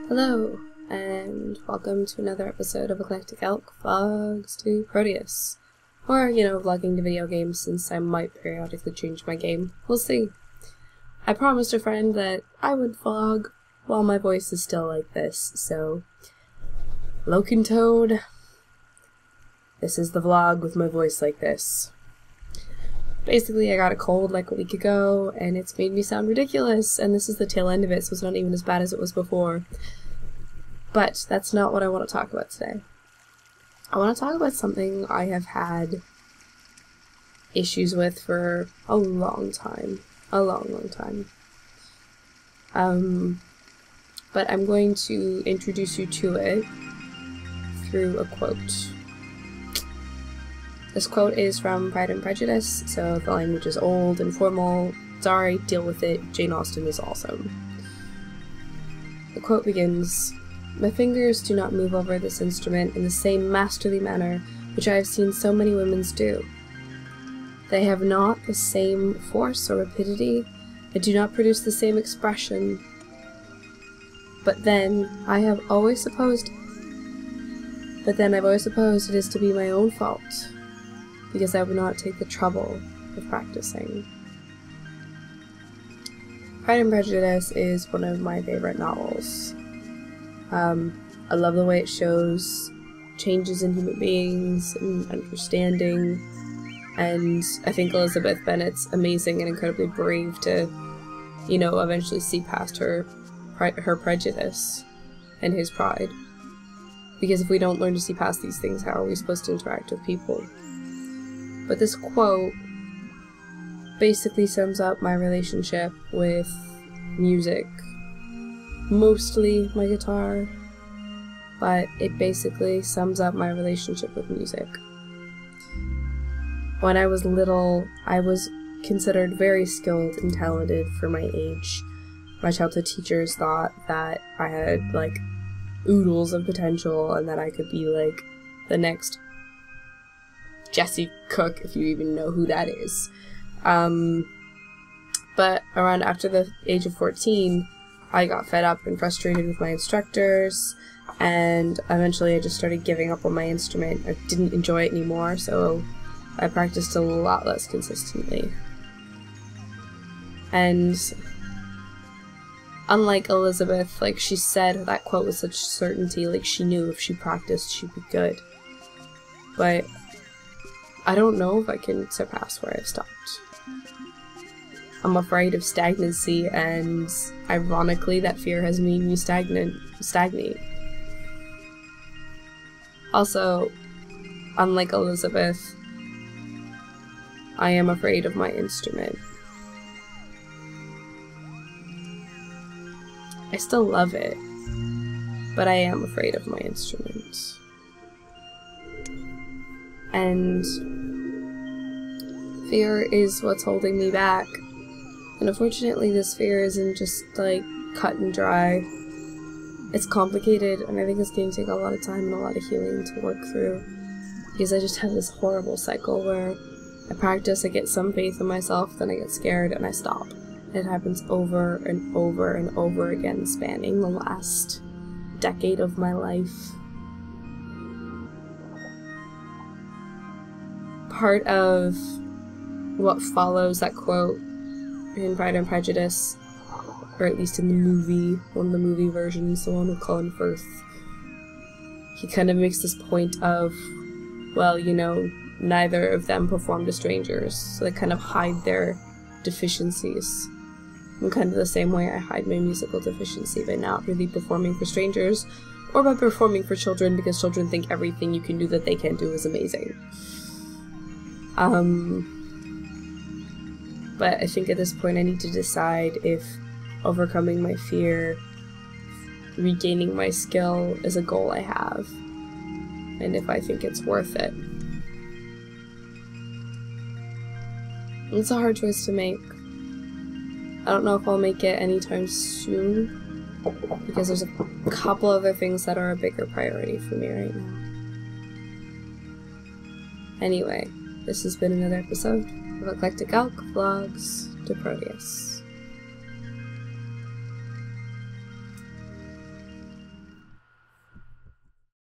Hello, and welcome to another episode of Eclectic Elk Vlogs to Proteus. Or, vlogging to video games, since I might periodically change my game. We'll see. I promised a friend that I would vlog while my voice is still like this, so Loken Toad, this is the vlog with my voice like this. Basically, I got a cold like a week ago, and it's made me sound ridiculous, and this is the tail end of it, so it's not even as bad as it was before. But that's not what I want to talk about today. I want to talk about something I have had issues with for a long time. A long, long time. But I'm going to introduce you to it through a quote. This quote is from Pride and Prejudice, so the language is old and formal. Sorry, deal with it. Jane Austen is awesome. The quote begins, "My fingers do not move over this instrument in the same masterly manner which I have seen so many women's do. They have not the same force or rapidity, and do not produce the same expression. But then I've always supposed it is to be my own fault, because I would not take the trouble of practicing." Pride and Prejudice is one of my favorite novels. I love the way it shows changes in human beings and understanding, and I think Elizabeth Bennet's amazing and incredibly brave to, eventually see past her prejudice and his pride. Because if we don't learn to see past these things, how are we supposed to interact with people? But this quote basically sums up my relationship with music. Mostly my guitar, but it basically sums up my relationship with music. When I was little, I was considered very skilled and talented for my age. My childhood teachers thought that I had, oodles of potential and that I could be, the next Jesse Cook, if you even know who that is. But around after the age of 14, I got fed up and frustrated with my instructors, and eventually I just started giving up on my instrument. I didn't enjoy it anymore, so I practiced a lot less consistently. And unlike Elizabeth, she said that quote with such certainty, she knew if she practiced she'd be good. But I don't know if I can surpass where I've stopped. I'm afraid of stagnancy, and ironically that fear has made me stagnate. Also, unlike Elizabeth, I am afraid of my instrument. I still love it, but I am afraid of my instrument. And fear is what's holding me back. And unfortunately, this fear isn't just, cut and dry. It's complicated, and I think it's going to take a lot of time and a lot of healing to work through. Because I just have this horrible cycle where I practice, I get some faith in myself, then I get scared, and I stop. It happens over and over and over again, spanning the last decade of my life. Part of what follows that quote in Pride and Prejudice, or at least in the movie, one of the movie versions, the one with Colin Firth, he kind of makes this point of, well, neither of them perform to strangers, so they kind of hide their deficiencies. In kind of the same way I hide my musical deficiency by not really performing for strangers, or by performing for children, because children think everything you can do that they can't do is amazing. But I think at this point I need to decide if overcoming my fear, regaining my skill is a goal I have, and if I think it's worth it. It's a hard choice to make. I don't know if I'll make it anytime soon, because there's a couple other things that are a bigger priority for me right now. Anyway, this has been another episode of Eclectic Elk Vlogs to Proteus.